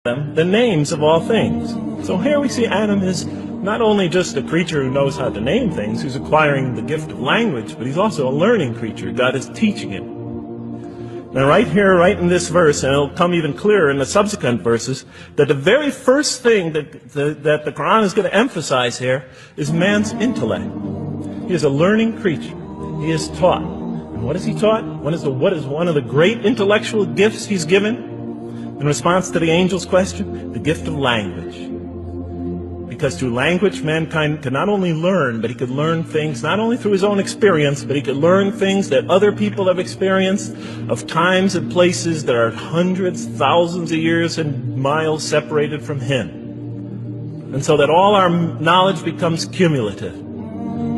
them the names of all things. So here we see Adam is not only just a creature who knows how to name things, who's acquiring the gift of language, but he's also a learning creature. God is teaching him. Now right here, right in this verse, and it'll come even clearer in the subsequent verses, that the very first thing that the Quran is going to emphasize here is man's intellect. He is a learning creature. He is taught. And what is he taught? What is one of the great intellectual gifts he's given? In response to the angel's question, the gift of language. Because through language, mankind can not only learn, but he could learn things not only through his own experience, but he could learn things that other people have experienced of times and places that are hundreds, thousands of years and miles separated from him. And so that all our knowledge becomes cumulative.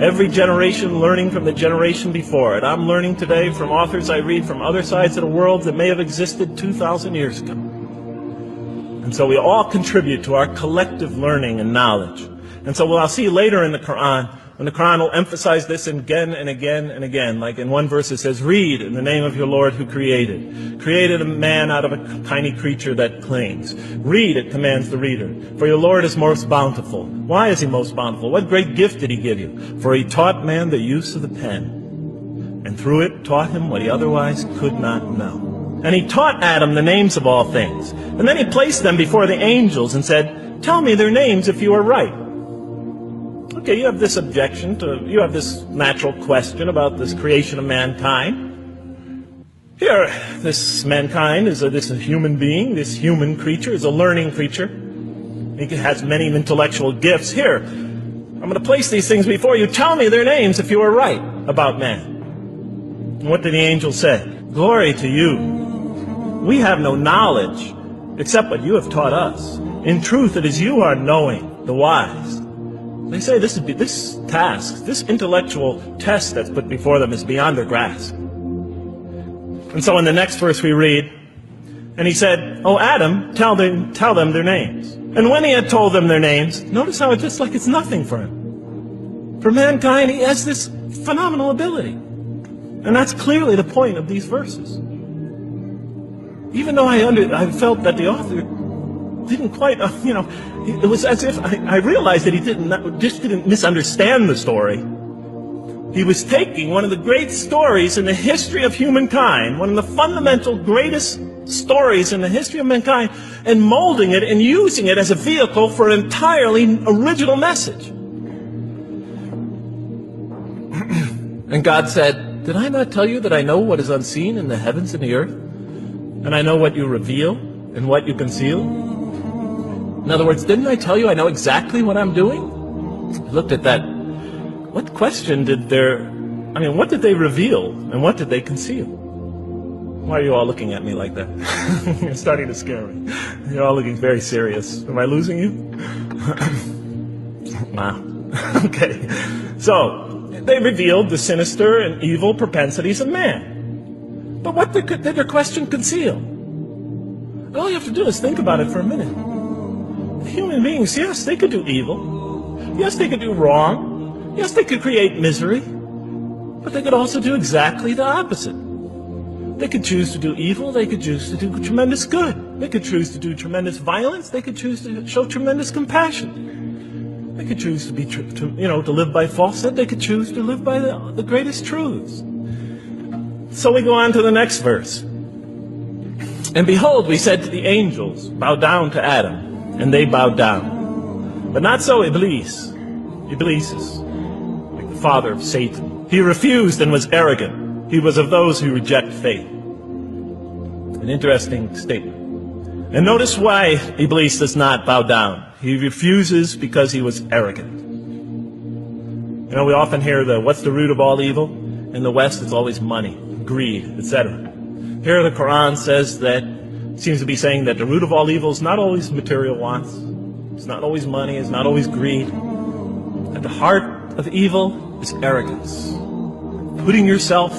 Every generation learning from the generation before it. I'm learning today from authors I read from other sides of the world that may have existed 2,000 years ago. And so we all contribute to our collective learning and knowledge. And so what I'll see later in the Quran, when the Quran will emphasize this again and again and again. Like in one verse it says, read in the name of your Lord who created a man out of a tiny creature that clings. Read, it commands the reader, for your Lord is most bountiful. Why is he most bountiful? What great gift did he give you? For he taught man the use of the pen, and through it taught him what he otherwise could not know. And he taught Adam the names of all things. And then he placed them before the angels and said, tell me their names if you are right. Okay, you have this objection you have this natural question about this creation of mankind. Here, this mankind is this human being, this human creature is a learning creature. He has many intellectual gifts. Here, I'm going to place these things before you. Tell me their names if you are right about man. And what did the angel say? Glory to you. We have no knowledge except what you have taught us. In truth, it is you who are knowing, the wise. They say this task, this intellectual test that's put before them is beyond their grasp. And so in the next verse we read, and he said, oh Adam, tell them their names. And when he had told them their names, notice how it's just like it's nothing for him. For mankind, he has this phenomenal ability. And that's clearly the point of these verses. Even though I felt that the author didn't quite, it was as if I realized that he didn't misunderstand the story. He was taking one of the great stories in the history of humankind, one of the fundamental greatest stories in the history of mankind, and molding it and using it as a vehicle for an entirely original message. And God said, did I not tell you that I know what is unseen in the heavens and the earth? And I know what you reveal and what you conceal? In other words, didn't I tell you I know exactly what I'm doing? I looked at that. What question what did they reveal and what did they conceal? Why are you all looking at me like that? You're starting to scare me. You're all looking very serious. Am I losing you? Wow. Okay. So, they revealed the sinister and evil propensities of man. But what did their question conceal? All you have to do is think about it for a minute. Human beings, yes, they could do evil. Yes, they could do wrong. Yes, they could create misery. But they could also do exactly the opposite. They could choose to do evil. They could choose to do tremendous good. They could choose to do tremendous violence. They could choose to show tremendous compassion. They could choose to live by falsehood. They could choose to live by the greatest truths. So we go on to the next verse. And behold, we said to the angels, bow down to Adam. And they bowed down. But not so Iblis. Iblis is like the father of Satan. He refused and was arrogant. He was of those who reject faith. An interesting statement. And notice why Iblis does not bow down. He refuses because he was arrogant. We often hear what's the root of all evil? In the West, it's always money, greed, etc. Here the Quran says that, seems to be saying that the root of all evil is not always material wants. It's not always money, it's not always greed. At the heart of evil is arrogance. Putting yourself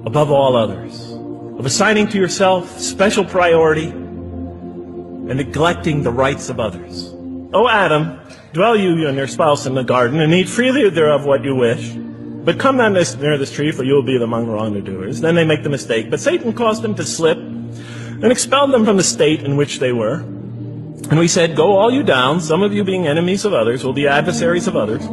above all others. Of assigning to yourself special priority and neglecting the rights of others. O Adam, dwell you and your spouse in the garden and eat freely thereof what you wish. But come not near this tree, for you will be among the wrongdoers. Then they make the mistake. But Satan caused them to slip. and expelled them from the state in which they were. And we said, go all you down, some of you being enemies of others will be adversaries of others.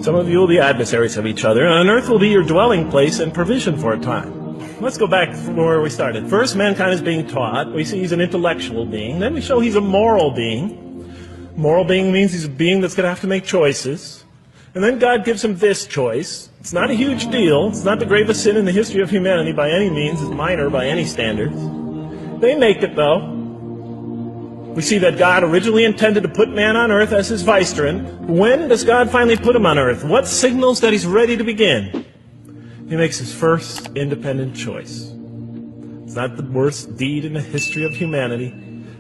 Some of you will be adversaries of each other, and on earth will be your dwelling place and provision for a time. Let's go back from where we started. First, mankind is being taught. We see he's an intellectual being. Then we show he's a moral being. Moral being means he's a being that's going to have to make choices. And then God gives him this choice. It's not a huge deal. It's not the gravest sin in the history of humanity by any means. It's minor by any standards. They make it, though. We see that God originally intended to put man on earth as his vicegerent. When does God finally put him on earth? What signals that he's ready to begin? He makes his first independent choice. It's not the worst deed in the history of humanity.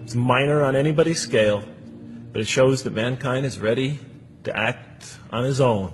It's minor on anybody's scale. But it shows that mankind is ready to act on his own.